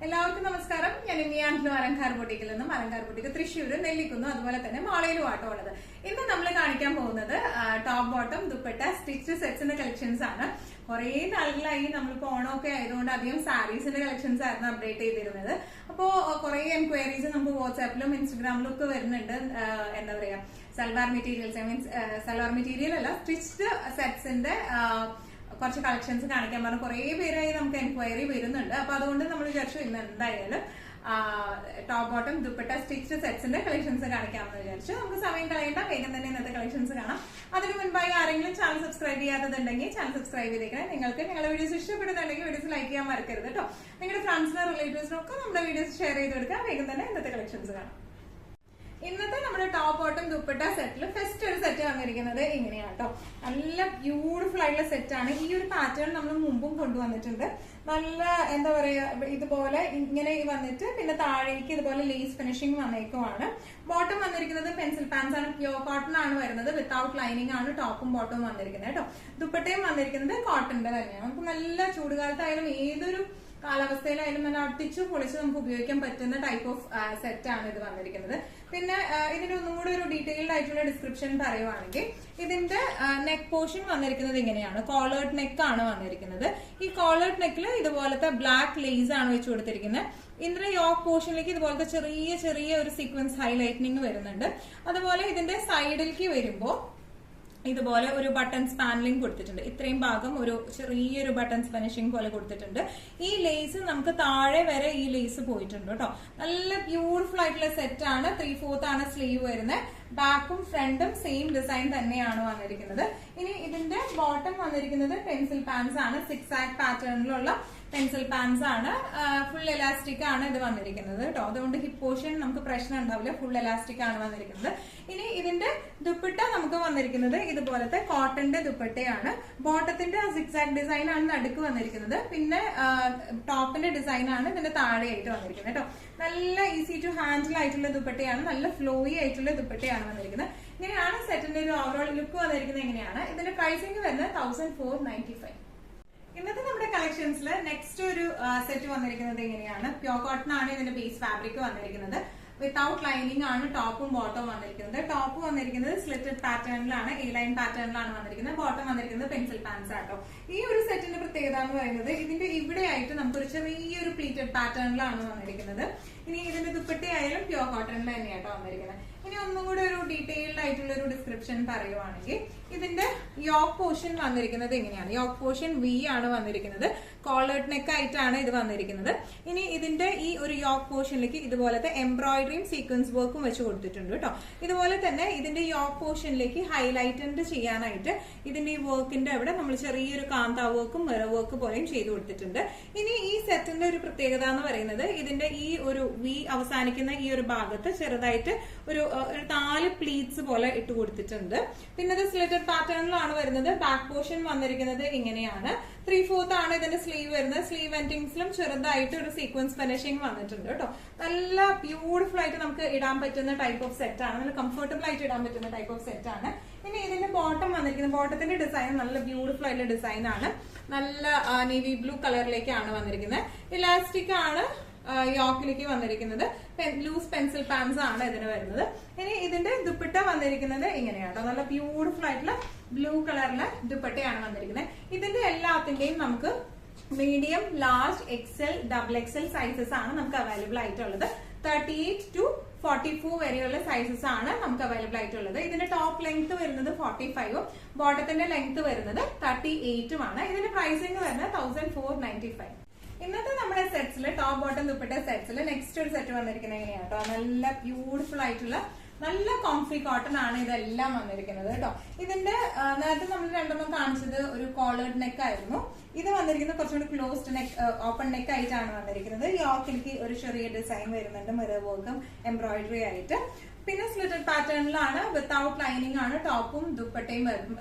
എല്ലാവർക്കും നമസ്കാരം. ഞാൻ ഇനിയാണ് അലങ്കാർ ബൊട്ടിക്കിൽ നിന്നും. അലങ്കാർ ബൊട്ടിക്ക് തൃശ്ശൂര്, നെല്ലിക്കുന്ന്, അതുപോലെ തന്നെ മാളയിലും ആട്ടോ ഉള്ളത്. ഇന്ന് നമ്മൾ കാണിക്കാൻ പോകുന്നത് ടോപ്പ് ബോട്ടം ദുപ്പട്ട സ്റ്റിച്ച് സെറ്റ്സിന്റെ കളക്ഷൻസ് ആണ്. കുറെ നാളുകളായി നമ്മളിപ്പോ ഓണമൊക്കെ ആയതുകൊണ്ട് അധികം സാരീസിന്റെ കളക്ഷൻസ് ആയിരുന്നു അപ്ഡേറ്റ് ചെയ്തിരുന്നത്. അപ്പോ കുറെ എൻക്വയറീസ് നമുക്ക് വാട്സാപ്പിലും ഇൻസ്റ്റഗ്രാമിലും ഒക്കെ വരുന്നുണ്ട്. എന്താ പറയാ, salwar materials, means salwar material അല്ല, സ്റ്റിച്ച്ഡ് സെറ്റ്സിന്റെ കുറച്ച് കളക്ഷൻസ് കാണിക്കാൻ പറഞ്ഞ കുറെ പേരായി നമുക്ക് എൻക്വയറി വരുന്നുണ്ട്. അപ്പൊ അതുകൊണ്ട് നമ്മൾ വിചാരിച്ചു ഇന്ന് എന്തായാലും ടോപ്പ് ബോട്ടം ദുപ്പട്ട സ്റ്റിച്ച് സെറ്റ്സിന്റെ കളക്ഷൻസ് കാണിക്കാമെന്ന് വിചാരിച്ചു. നമുക്ക് സമയം കളയേണ്ട, വേഗം തന്നെ ഇന്നത്തെ കളക്ഷൻസ് കാണാം. അതിനു മുൻപായി ആരെങ്കിലും ചാനൽ സബ്സ്ക്രൈബ് ചെയ്യാത്തതുണ്ടെങ്കിൽ ചാനൽ സബ്സ്ക്രൈബ് ചെയ്തേക്കണേ. നിങ്ങൾക്ക് ഞങ്ങളുടെ വീഡിയോസ് ഇഷ്ടപ്പെടുന്നുണ്ടെങ്കിൽ വീഡിയോസ് ലൈക്ക് ചെയ്യാൻ മറക്കരുത് കേട്ടോ. നിങ്ങളുടെ ഫ്രണ്ട്സിനും റിലേറ്റീവ്സിനും ഒക്കെ നമ്മുടെ വീഡിയോസ് ഷെയർ ചെയ്ത് കൊടുക്കാം. വേഗം തന്നെ ഇന്നത്തെ കളക്ഷൻസ് കാണാം. ഇന്നത്തെ നമ്മുടെ ടോപ്പ് ബോട്ടം ദുപ്പട്ട സെറ്റിൽ ഫസ്റ്റ് ഒരു സെറ്റ് വന്നിരിക്കുന്നത് ഇങ്ങനെയാണ് കേട്ടോ. നല്ല ബ്യൂട്ടിഫുൾ ആയിട്ടുള്ള സെറ്റ് ആണ്. ഈ ഒരു പാറ്റേൺ നമ്മൾ മുമ്പും കൊണ്ടുവന്നിട്ടുണ്ട്. നല്ല എന്താ പറയാ, ഇതുപോലെ ഇങ്ങനെ വന്നിട്ട് പിന്നെ താഴേക്ക് ഇതുപോലെ ലേസ് ഫിനിഷിംഗ് വന്നേക്കുമാണ്. ബോട്ടം വന്നിരിക്കുന്നത് പെൻസിൽ പാൻസ് ആണ്, പ്യോർ കോട്ടൺ ആണ് വരുന്നത്. വിത്തൗട്ട് ലൈനിങ് ആണ് ടോപ്പും ബോട്ടവും വന്നിരിക്കുന്നത് കേട്ടോ. ദുപ്പട്ടയും വന്നിരിക്കുന്നത് കോട്ടന്റെ തന്നെയാണ്. നമുക്ക് നല്ല ചൂടുകാലത്തായാലും ഏതൊരു കാലാവസ്ഥയിലായാലും നല്ല അടിച്ചു പൊളിച്ച് നമുക്ക് ഉപയോഗിക്കാൻ പറ്റുന്ന ടൈപ്പ് ഓഫ് സെറ്റ് ആണ് ഇത് വന്നിരിക്കുന്നത്. പിന്നെ ഇതിന്റെ ഒന്നും കൂടെ ഒരു ഡീറ്റെയിൽഡ് ആയിട്ടുള്ള ഡിസ്ക്രിപ്ഷൻ പറയുവാണെങ്കിൽ ഇതിന്റെ നെക്ക് പോർഷൻ വന്നിരിക്കുന്നത് ഇങ്ങനെയാണ്. കോളേർഡ് നെക്ക് ആണ് വന്നിരിക്കുന്നത്. ഈ കോളേർഡ് നെക്കിൽ ഇതുപോലത്തെ ബ്ലാക്ക് ലേസ് ആണ് വെച്ച് കൊടുത്തിരിക്കുന്നത്. ഇതിന്റെ യോക്ക് പോർഷനിലേക്ക് ഇതുപോലത്തെ ചെറിയ ചെറിയ ഒരു സീക്വൻസ് ഹൈലൈറ്റനിങ് വരുന്നുണ്ട്. അതുപോലെ ഇതിന്റെ സൈഡിലേക്ക് വരുമ്പോൾ ഇതുപോലെ ഒരു ബട്ടൺസ് പാനലിംഗ് കൊടുത്തിട്ടുണ്ട്. ഇത്രയും ഭാഗം ഒരു ചെറിയൊരു ബട്ടൺസ് ഫിനിഷിംഗ് പോലെ കൊടുത്തിട്ടുണ്ട്. ഈ ലേസ് നമുക്ക് താഴെ വരെ ഈ ലേസ് പോയിട്ടുണ്ട് കേട്ടോ. നല്ല ബ്യൂട്ടിഫുൾ ആയിട്ടുള്ള സെറ്റ് ആണ്. 3/4 ആണ് സ്ലീവ് വരുന്നത്. ബാക്കും ഫ്രണ്ടും സെയിം ഡിസൈൻ തന്നെയാണ് വന്നിരിക്കുന്നത്. ഇനി ഇതിന്റെ ബോട്ടം വന്നിരിക്കുന്നത് പെൻസിൽ പാൻസ് ആണ്. 6 ആക്ട് പാറ്റേണിലുള്ള പെൻസിൽ പാൻസ് ആണ്. ഫുൾ എലാസ്റ്റിക് ആണ് ഇത് വന്നിരിക്കുന്നത് കേട്ടോ. അതുകൊണ്ട് ഹിപ്പ് പോർഷൻ നമുക്ക് പ്രശ്നം ഉണ്ടാവില്ല. ഫുൾ എലാസ്റ്റിക് ആണ് വന്നിരിക്കുന്നത്. ഇനി ഇതിന്റെ ദുപ്പട്ട നമുക്ക് വന്നിരിക്കുന്നത് ഇതുപോലത്തെ കോട്ടന്റെ ദുപ്പട്ടയാണ്. ബോട്ടത്തിന്റെ 6 ആക്ട് ഡിസൈൻ ആണ് നടുക്ക് വന്നിരിക്കുന്നത്. പിന്നെ ടോപ്പിന്റെ ഡിസൈൻ ആണ് ഇതിന്റെ താഴെയായിട്ട് വന്നിരിക്കുന്നത് കേട്ടോ. നല്ല ഈസി ടു ഹാൻഡിൽ ആയിട്ടുള്ള ദുപ്പട്ടയാണ്. നല്ല ഫ്ലോയി ആയിട്ടുള്ള ദുപ്പട്ടയാണ് വന്നിരിക്കുന്നത്. ഇങ്ങനെയാണ് സെറ്റിന്റെ ഒരു ഓവറോൾ ലുക്ക് വന്നിരിക്കുന്നത്. എങ്ങനെയാണ് ഇതിന്റെ പ്രൈസിംഗ് വരുന്നത് 1495. ഇന്നത്തെ നമ്മുടെ കളക്ഷൻസിൽ നെക്സ്റ്റ് ഒരു സെറ്റ് വന്നിരിക്കുന്നത് എങ്ങനെയാണ്, പ്യോർ കോട്ടൺ ആണ് ഇതിന്റെ ബേസ് ഫാബ്രിക് വന്നിരിക്കുന്നത്. വിത്തൗട്ട് ലൈനിങ് ആണ് ടോപ്പും ബോട്ടവും വന്നിരിക്കുന്നത്. ടോപ്പ് വന്നിരിക്കുന്നത് സ്ലിറ്റഡ് പാറ്റേണിലാണ്, എ ലൈൻ പാറ്റേണിലാണ് വന്നിരിക്കുന്നത്. ബോട്ടം വന്നിരിക്കുന്നത് പെൻസിൽ പാൻസ് ആട്ടോ. ഈ ഒരു സെറ്റിന്റെ പ്രത്യേകത എന്ന് പറയുന്നത് ഇതിന്റെ ഇവിടെയായിട്ട് നമുക്കൊരു ചെറിയൊരു പ്ലീറ്റഡ് പാറ്റേണിലാണ് വന്നിരിക്കുന്നത്. ഇനി ഇതിന്റെ ദുപ്പട്ടയായാലും പ്യോർ കോട്ടണിൽ തന്നെയാട്ടോ വന്നിരിക്കുന്നത്. ഇനി ഒന്നും കൂടെ ഒരു ഡീറ്റെയിൽഡ് ആയിട്ടുള്ള ഒരു ഡിസ്ക്രിപ്ഷൻ പറയുവാണെങ്കിൽ ഇതിന്റെ യോക്ക് പോർഷൻ വന്നിരിക്കുന്നത് എങ്ങനെയാണ്. യോക്ക് പോർഷൻ വി ആണ് വന്നിരിക്കുന്നത്. കോളേർഡ് നെക്ക് ആയിട്ടാണ് ഇത് വന്നിരിക്കുന്നത്. ഇനി ഇതിന്റെ ഈ ഒരു യോക്ക് പോർഷനിലേക്ക് ഇതുപോലത്തെ എംബ്രോയിഡറിയും സീക്വൻസ് വർക്കും വെച്ച് കൊടുത്തിട്ടുണ്ട് കേട്ടോ. ഇതുപോലെ തന്നെ ഇതിന്റെ യോക്ക് പോർഷനിലേക്ക് ഹൈലൈറ്റഡ് ചെയ്യാനായിട്ട് ഇതിന്റെ ഈ വർക്കിന്റെ അവിടെ നമ്മൾ ചെറിയൊരു കാന്ത വർക്കും മിറർ വർക്ക് പോലെയും ചെയ്തു കൊടുത്തിട്ടുണ്ട്. ഇനി ഈ സെറ്റിന്റെ ഒരു പ്രത്യേകത എന്ന് പറയുന്നത് ഇതിന്റെ ഈ ഒരു വി അവസാനിക്കുന്ന ഈ ഒരു ഭാഗത്ത് ചെറുതായിട്ട് ഒരു 4 പ്ലീറ്റ്സ് പോലെ ഇട്ട് കൊടുത്തിട്ടുണ്ട്. പിന്നെ ഇത് സ്ലിറ്റഡ് പാറ്റേണിലാണ് വരുന്നത്. ബാക്ക് പോർഷൻ വന്നിരിക്കുന്നത് ഇങ്ങനെയാണ്. 3/4 ആണ് ഇതിന്റെ സ്ലീവ് വരുന്നത്. സ്ലീവ് എൻഡിങ്സിലും ചെറുതായിട്ട് ഒരു സീക്വൻസ് ഫിനിഷിംഗ് വന്നിട്ടുണ്ട് കേട്ടോ. നല്ല ബ്യൂട്ടിഫുൾ ആയിട്ട് നമുക്ക് ഇടാൻ പറ്റുന്ന ടൈപ്പ് ഓഫ് സെറ്റ് ആണ്. നല്ല കംഫർട്ടബിൾ ആയിട്ട് ഇടാൻ പറ്റുന്ന ടൈപ്പ് ഓഫ് സെറ്റ് ആണ്. ഇനി ഇതിന്റെ ബോട്ടം വന്നിരിക്കുന്നത്, ബോട്ടത്തിന്റെ ഡിസൈൻ നല്ല ബ്യൂട്ടിഫുൾ ആയിട്ടുള്ള ഡിസൈൻ ആണ്. നല്ല നേവി ബ്ലൂ കളറിലേക്കാണ് വന്നിരിക്കുന്നത്. ഇലാസ്റ്റിക് ആണ് യോക്കിലേക്ക് വന്നിരിക്കുന്നത്. ലൂസ് പെൻസിൽ പാൻസ് ആണ് ഇതിന് വരുന്നത്. ഇനി ഇതിന്റെ ദുപ്പട്ട വന്നിരിക്കുന്നത് ഇങ്ങനെയാട്ടോ. നല്ല ബ്യൂട്ടിഫുൾ ആയിട്ടുള്ള ബ്ലൂ കളറിലെ ദുപ്പട്ടയാണ് വന്നിരിക്കുന്നത്. ഇതിന്റെ എല്ലാത്തിന്റെയും നമുക്ക് medium, large, XL, double XL sizes ആണ് നമുക്ക് അവൈലബിൾ ആയിട്ടുള്ളത്. 38 to 44 വരെയുള്ള സൈസസ് ആണ് നമുക്ക് അവൈലബിൾ ആയിട്ടുള്ളത്. ഇതിന്റെ ടോപ്പ് ലെങ്ത് വരുന്നത് 45ഉം ബോട്ടത്തിന്റെ ലെങ്ത് വരുന്നത് 38ഉം ആണ്. ഇതിന്റെ പ്രൈസിംഗ് വരുന്നത് 1495. ഇന്നത്തെ നമ്മുടെ സെറ്റ്സിൽ ടോപ്പ് ബോട്ടം ദുപ്പട്ട സെറ്റ്സിൽ നെക്സ്റ്റ് ഒരു സെറ്റ് വന്നിരിക്കുന്നത് എങ്ങനെയാണ് കേട്ടോ. നല്ല ബ്യൂട്ടിഫുൾ ആയിട്ടുള്ള നല്ല കോംഫി കോട്ടൺ ആണ് ഇതെല്ലാം വന്നിരിക്കുന്നത് കേട്ടോ. ഇതിന്റെ നേരത്തെ നമ്മൾ രണ്ടെണ്ണം കാണിച്ചത് ഒരു കോളേർഡ് നെക്ക് ആയിരുന്നു. ഇത് വന്നിരിക്കുന്നത് കുറച്ചുകൂടി ക്ലോസ്ഡ് നെക്ക്, ഓപ്പൺ നെക്ക് ആയിട്ടാണ് വന്നിരിക്കുന്നത്. യോക്കിലേക്ക് ഒരു ചെറിയ ഡിസൈൻ വരുന്നുണ്ട്, മിറർ വർക്കും എംബ്രോയിഡറി ആയിട്ട്. പിന്നെ സ്ലിറ്റഡ് പാറ്റേണിലാണ്, വിത്തൗട്ട് ലൈനിങ് ആണ് ടോപ്പും ദുപ്പട്ടയും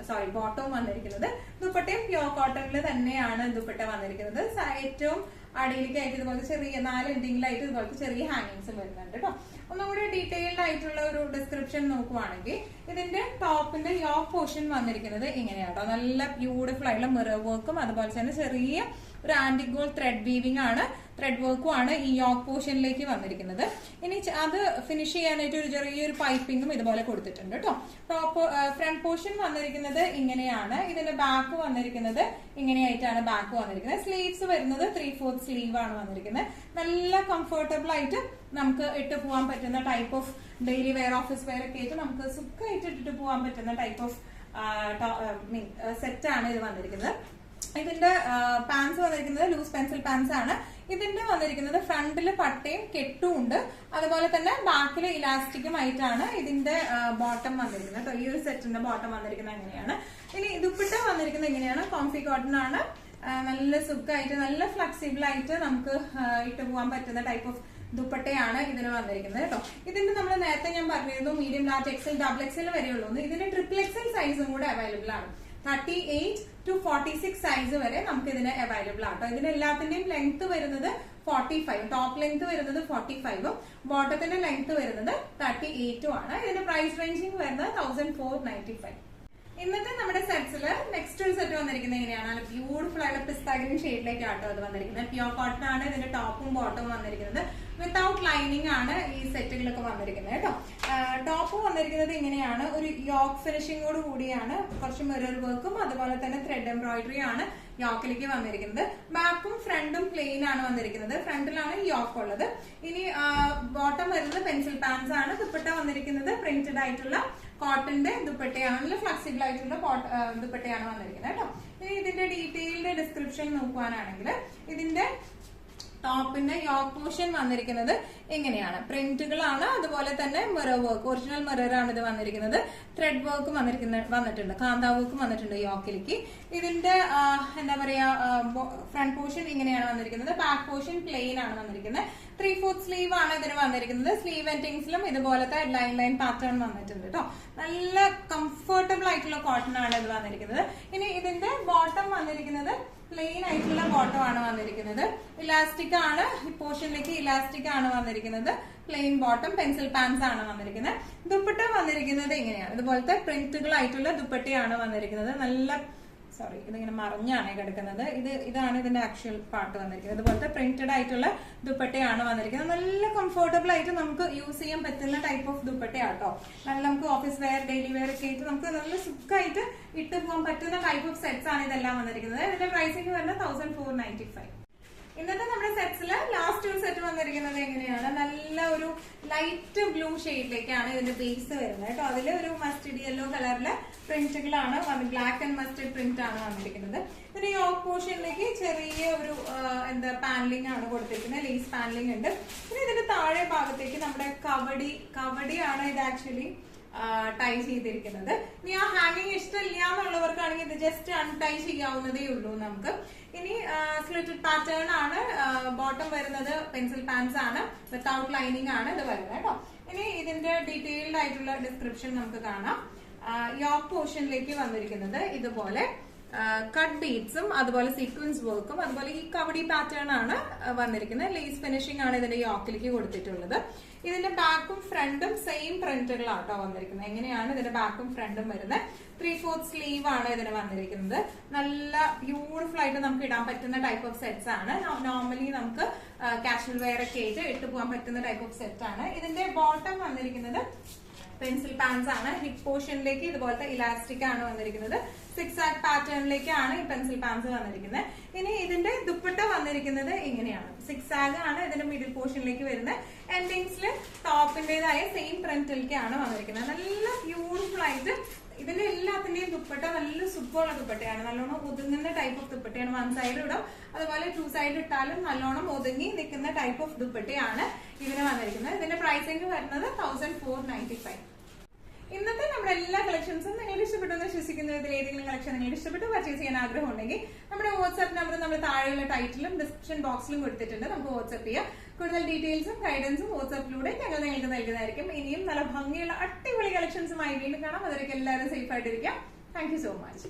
ബോട്ടവും വന്നിരിക്കുന്നത്. ദുപ്പട്ടയും പ്യോർ കോട്ടണിൽ തന്നെയാണ് ദുപ്പട്ട വന്നിരിക്കുന്നത്. ഏറ്റവും അടിയിലേക്കായിട്ട് ഇതുപോലെ ചെറിയ 4 എൻഡിങ്ങിലായിട്ട് ഇതുപോലത്തെ ചെറിയ ഹാങ്ങിങ്സും വരുന്നുണ്ട് കേട്ടോ. ഒന്നുകൂടി ഡീറ്റെയിൽഡ് ആയിട്ടുള്ള ഒരു ഡിസ്ക്രിപ്ഷൻ നോക്കുവാണെങ്കിൽ ഇതിന്റെ ടോപ്പിന്റെ യോക്ക് പോർഷൻ വന്നിരിക്കുന്നത് ഇങ്ങനെയാട്ടോ. നല്ല ബ്യൂട്ടിഫുൾ ആയിട്ടുള്ള മിറർ വർക്കും അതുപോലെ തന്നെ ചെറിയ ഒരു ആന്റിക് ഗോൾഡ് ത്രെഡ് വീവിംഗ് ആണ് ത്രെഡ് വർക്കും ആണ് ഈ യോക്ക് പോർഷനിലേക്ക് വന്നിരിക്കുന്നത്. ഇനി അത് ഫിനിഷ് ചെയ്യാനായിട്ട് ഒരു ചെറിയൊരു പൈപ്പിംഗും ഇതുപോലെ കൊടുത്തിട്ടുണ്ട് കേട്ടോ. ടോപ്പ് ഫ്രണ്ട് പോർഷൻ വന്നിരിക്കുന്നത് ഇങ്ങനെയാണ്. ഇതിന്റെ ബാക്ക് വന്നിരിക്കുന്നത് ഇങ്ങനെയായിട്ടാണ് ബാക്ക് വന്നിരിക്കുന്നത്. സ്ലീവ്സ് വരുന്നത് 3/4 സ്ലീവ് ആണ് വന്നിരിക്കുന്നത്. നല്ല കംഫർട്ടബിൾ ആയിട്ട് നമുക്ക് ഇട്ട് പോകാൻ പറ്റുന്ന type of daily wear, office wear ഒക്കെ ആയിട്ട് നമുക്ക് സുഖമായിട്ട് ഇട്ടിട്ട് പോകാൻ പറ്റുന്ന ടൈപ്പ് ഓഫ് സെറ്റ് ആണ് ഇത് വന്നിരിക്കുന്നത്. ഇതിന്റെ പാൻസ് വന്നിരിക്കുന്നത് ലൂസ് പെൻസിൽ പാൻസ് ആണ്. ഇതിന്റെ വന്നിരിക്കുന്നത് ഫ്രണ്ടില് പട്ടയും കെട്ടും ഉണ്ട്, അതുപോലെ തന്നെ ബാക്കില് ഇലാസ്റ്റിക്കും ആയിട്ടാണ് ഇതിന്റെ ബോട്ടം വന്നിരിക്കുന്നത്. ഈ ഒരു സെറ്റിന്റെ ബോട്ടം വന്നിരിക്കുന്നത് അങ്ങനെയാണ്. ഇനി ദുപ്പട്ട വന്നിരിക്കുന്നത് ഇങ്ങനെയാണ്. കോംഫി കോട്ടൺ ആണ്. നല്ല സുഖമായിട്ട് നല്ല ഫ്ലെക്സിബിൾ ആയിട്ട് നമുക്ക് ഇട്ട് പോകാൻ പറ്റുന്ന ടൈപ്പ് ഓഫ് ദുപ്പട്ടയാണ് ഇതിന് വന്നിരിക്കുന്നത് കേട്ടോ. ഇതിന്റെ നമ്മൾ നേരത്തെ ഞാൻ പറഞ്ഞിരുന്നു medium, large, XL, double XL വരെയുള്ളൂ. ഇതിന് ട്രിപ്പിൾ എക്സൽ സൈസും കൂടെ അവൈലബിൾ ആണ്. 38 to 46 സൈസ് വരെ നമുക്ക് ഇതിന് അവൈലബിൾ ആട്ടോ. ഇതിന് എല്ലാത്തിന്റെയും ലെങ്ത് വരുന്നത് 45, ടോപ്പ് ലെങ്ത് വരുന്നത് 45, ബോട്ടത്തിന്റെ ലെങ്ത് വരുന്നത് 38 ആണ്. ഇതിന്റെ പ്രൈസ് റേഞ്ചിങ് വരുന്നത് 1495. ഇന്നത്തെ നമ്മുടെ സെറ്റ്സില് നെക്സ്റ്റ് ഒരു സെറ്റ് വന്നിരിക്കുന്നത് എങ്ങനെയാണ്? നല്ല ബ്യൂട്ടിഫുൾ ആയിട്ട് പിസ്ത ഗ്രീൻ ഷെയ്ഡിലേക്കാട്ടോ അത് വന്നിരിക്കുന്നത്. പ്യോർ കോട്ടൺ ആണ് ഇതിന്റെ ടോപ്പും ബോട്ടവും വന്നിരിക്കുന്നത്. വിത്തൗട്ട് ലൈനിങ് ആണ് ഈ സെറ്റുകളൊക്കെ വന്നിരിക്കുന്നത് കേട്ടോ. ടോപ്പ് വന്നിരിക്കുന്നത് ഇങ്ങനെയാണ്. ഒരു യോക്ക് ഫിനിഷിംഗോട് കൂടിയാണ്. കുറച്ച് മിറർ വർക്കും അതുപോലെ തന്നെ ത്രെഡ് എംബ്രോയിഡറി ആണ് യോക്കിലേക്ക് വന്നിരിക്കുന്നത്. ബാക്കും ഫ്രണ്ടും പ്ലെയിൻ ആണ് വന്നിരിക്കുന്നത്. ഫ്രണ്ടിലാണ് യോക്ക് ഉള്ളത്. ഇനി ബോട്ടം വരുന്നത് പെൻസിൽ പാൻസ് ആണ്. ദുപ്പട്ട വന്നിരിക്കുന്നത് പ്രിന്റഡ് ആയിട്ടുള്ള കോട്ടന്റെ ദുപ്പട്ടയാണ്. നല്ല ഫ്ലെക്സിബിൾ ആയിട്ടുള്ള ദുപ്പട്ടയാണ് വന്നിരിക്കുന്നത് കേട്ടോ. ഇനി ഇതിന്റെ ഡീറ്റെയിൽഡ് ഡിസ്ക്രിപ്ഷൻ നോക്കുവാനാണെങ്കിൽ ഇതിന്റെ ടോപ്പിന്റെ യോക്ക് പോർഷൻ വന്നിരിക്കുന്നത് എങ്ങനെയാണ്? പ്രിന്റുകളാണ്, അതുപോലെ തന്നെ മിറർ വർക്ക്, ഒറിജിനൽ മിറർ ആണ് ഇത് വന്നിരിക്കുന്നത്. ത്രെഡ് വർക്കും വന്നിട്ടുണ്ട്, കാന്താ വർക്കും വന്നിട്ടുണ്ട് യോക്കിലേക്ക്. ഇതിന്റെ എന്താ പറയാ ഫ്രണ്ട് പോർഷൻ ഇങ്ങനെയാണ് വന്നിരിക്കുന്നത്. ബാക്ക് പോർഷൻ പ്ലെയിൻ ആണ് വന്നിരിക്കുന്നത്. 3/4 സ്ലീവ് ആണ് ഇതിന് വന്നിരിക്കുന്നത്. സ്ലീവ് എൻഡിങ്സിലും ഇതുപോലത്തെ ലൈൻ പാറ്റേൺ വന്നിട്ടുണ്ട് കേട്ടോ. നല്ല കംഫർട്ടബിൾ ആയിട്ടുള്ള കോട്ടൺ ആണ് ഇത് വന്നിരിക്കുന്നത്. ഇനി ഇതിന്റെ ബോട്ടം വന്നിരിക്കുന്നത് പ്ലെയിൻ ആയിട്ടുള്ള ബോട്ടം ആണ് വന്നിരിക്കുന്നത്. ഇലാസ്റ്റിക് ആണ്, ഈ പോർഷനിലേക്ക് ഇലാസ്റ്റിക് ആണ് വന്നിരിക്കുന്നത്. പ്ലെയിൻ ബോട്ടം, പെൻസിൽ പാൻസ് ആണ് വന്നിരിക്കുന്നത്. ദുപ്പട്ട വന്നിരിക്കുന്നത് ഇങ്ങനെയാണ്. ഇതുപോലത്തെ പ്രിന്റുകൾ ആയിട്ടുള്ള ദുപ്പട്ടയാണ് വന്നിരിക്കുന്നത്. നല്ല ഇതിങ്ങനെ മറിഞ്ഞാണ് കിടക്കുന്നത്. ഇതാണ് ഇതിന്റെ ആക്ച്വൽ പാർട്ട് വന്നിരിക്കുന്നത്. ഇതുപോലത്തെ പ്രിന്റഡ് ആയിട്ടുള്ള ദുപ്പട്ടയാണ് വന്നിരിക്കുന്നത്. നല്ല കംഫർട്ടബിൾ ആയിട്ട് നമുക്ക് യൂസ് ചെയ്യാൻ പറ്റുന്ന ടൈപ്പ് ഓഫ് ദുപ്പട്ടയാട്ടോ. നല്ല നമുക്ക് ഓഫീസ് വെയർ, ഡെയിലി വെയർ ഒക്കെ ആയിട്ട് നമുക്ക് നല്ല സുഖമായിട്ട് ഇട്ട് പോകാൻ പറ്റുന്ന ടൈപ്പ് ഓഫ് സെറ്റ്സ് ആണ് ഇതെല്ലാം വന്നിരിക്കുന്നത്. ഇതിന്റെ പ്രൈസിംഗ് വരുന്നത് 1495. ഇന്നത്തെ നമ്മുടെ സെറ്റ്സില് ലാസ്റ്റ് ഒരു സെറ്റ് വന്നിരിക്കുന്നത് എങ്ങനെയാണ്? നല്ല ഒരു ലൈറ്റ് ബ്ലൂ ഷെയ്ഡിലേക്കാണ് ഇതിന്റെ ബേസ് വരുന്നത് കേട്ടോ. അതിൽ ഒരു മസ്റ്റർഡ് യെല്ലോ കളറിലെ പ്രിന്റുകളാണ്, ബ്ലാക്ക് ആൻഡ് മസ്റ്റർഡ് പ്രിന്റ് ആണ് വന്നിരിക്കുന്നത്. ഇതിന്റെ യോക്ക് പോർഷനിലേക്ക് ചെറിയ ഒരു പാനലിംഗ് ആണ് കൊടുത്തിരിക്കുന്നത്. ലേസ് പാനലിംഗ് ഉണ്ട്. പിന്നെ ഇതിന്റെ താഴെ ഭാഗത്തേക്ക് നമ്മുടെ കവടിയാണ് ഇത് ആക്ച്വലി ടൈ ചെയ്തിരിക്കുന്നത്. ഇനി ആ ഹാങ്ങിങ് ഇഷ്ടമില്ല എന്നുള്ളവർക്കാണെങ്കിൽ ഇത് ജസ്റ്റ് അൺടൈ ചെയ്യാവുന്നതേ ഉള്ളൂ നമുക്ക്. ഇനി സ്ലിറ്റഡ് പാറ്റേൺ ആണ്. ബോട്ടം വരുന്നത് പെൻസിൽ പാൻസ് ആണ്. വിത്തൗട്ട് ലൈനിങ് ആണ് ഇത് വരുന്നത് കേട്ടോ. ഇനി ഇതിന്റെ ഡീറ്റെയിൽഡ് ആയിട്ടുള്ള ഡിസ്ക്രിപ്ഷൻ നമുക്ക് കാണാം. യോക്ക് പോർഷനിലേക്ക് വന്നിരിക്കുന്നത് ഇതുപോലെ കട്ട് ബീഡ്സും അതുപോലെ സീക്വൻസ് വർക്കും അതുപോലെ ഈ കവടി പാറ്റേൺ ആണ് വന്നിരിക്കുന്നത്. ലേസ് ഫിനിഷിംഗ് ആണ് ഇതിന്റെ യോക്കിലേക്ക് കൊടുത്തിട്ടുള്ളത്. ഇതിന്റെ ബാക്കും ഫ്രണ്ടും സെയിം പ്രിന്റുകളാട്ടോ വന്നിരിക്കുന്നത്. എങ്ങനെയാണ് ഇതിന്റെ ബാക്കും ഫ്രണ്ടും വരുന്നത്? 3/4 സ്ലീവ് ആണ് ഇതിന് വന്നിരിക്കുന്നത്. നല്ല ബ്യൂട്ടിഫുൾ ആയിട്ട് നമുക്ക് ഇടാൻ പറ്റുന്ന ടൈപ്പ് ഓഫ് സെറ്റ്സ് ആണ്. നോർമലി നമുക്ക് കാഷ്വൽ വെയർ ഒക്കെ ആയിട്ട് ഇട്ട് പോകാൻ പറ്റുന്ന ടൈപ്പ് ഓഫ് സെറ്റ് ആണ്. ഇതിന്റെ ബോട്ടം വന്നിരിക്കുന്നത് പെൻസിൽ പാൻസ് ആണ്. ഹിപ്പ് പോർഷനിലേക്ക് ഇതുപോലത്തെ ഇലാസ്റ്റിക് ആണ് വന്നിരിക്കുന്നത്. 6 ആക്ട് പാറ്റേണിലേക്കാണ് ഈ പെൻസിൽ പാൻസ് വന്നിരിക്കുന്നത്. ഇനി ഇതിന്റെ ദുപ്പട്ട വന്നിരിക്കുന്നത് ഇങ്ങനെയാണ്. 6 ആഗ് ആണ് ഇതിന്റെ മിഡിൽ പോർഷനിലേക്ക് വരുന്നത്. എൻഡിങ്സിൽ ടോപ്പിന്റേതായ സെയിം പ്രിന്റിലേക്കാണ് വന്നിരിക്കുന്നത്. നല്ല ബ്യൂട്ടിഫുൾ ആയിട്ട് ഇതിന്റെ എല്ലാത്തിന്റെയും ദുപ്പട്ട നല്ല സുഖമുള്ള ദുപ്പട്ടയാണ്. നല്ലോണം ഒതുങ്ങുന്ന ടൈപ്പ് ഓഫ് ദുപ്പട്ടയാണ്. 1 സൈഡ് ഇടും, അതുപോലെ 2 സൈഡ് ഇട്ടാലും നല്ലോണം ഒതുങ്ങി നിൽക്കുന്ന ടൈപ്പ് ഓഫ് ദുപ്പട്ടയാണ് ഇതിന് വന്നിരിക്കുന്നത്. ഇതിന്റെ പ്രൈസിംഗ് വരുന്നത് 1495. ഇന്നത്തെ നമ്മുടെ എല്ലാ കളക്ഷൻസും നിങ്ങൾക്ക് ഇഷ്ടപ്പെട്ടെന്ന് വിശ്വസിക്കുന്നത്. ഇതിൽ ഏതെങ്കിലും കളക്ഷൻ നിങ്ങൾക്ക് ഇഷ്ടപ്പെട്ട് പർച്ചേസ് ചെയ്യാൻ ആഗ്രഹം ഉണ്ടെങ്കിൽ നമ്മുടെ വാട്സ്ആപ്പ് നമ്പർ നമ്മൾ താഴെയുള്ള ടൈറ്റിലും ഡിസ്ക്രിപ്ഷൻ ബോക്സിലും കൊടുത്തിട്ടുണ്ട്. നമുക്ക് വാട്സ്ആപ്പ് ചെയ്യാം. കൂടുതൽ ഡീറ്റെയിൽസും ഗൈഡൻസും വാട്സ്ആപ്പിലൂടെ ഞങ്ങൾ നിങ്ങൾക്ക് നൽകുന്നതായിരിക്കും. ഇനിയും നല്ല ഭംഗിയുള്ള അടിപൊളി കളക്ഷൻസുമായി വീണ്ടും കാണാം. അതിലേക്ക് എല്ലാവരും സേഫ് ആയിട്ടിരിക്കാം. Thank you so much.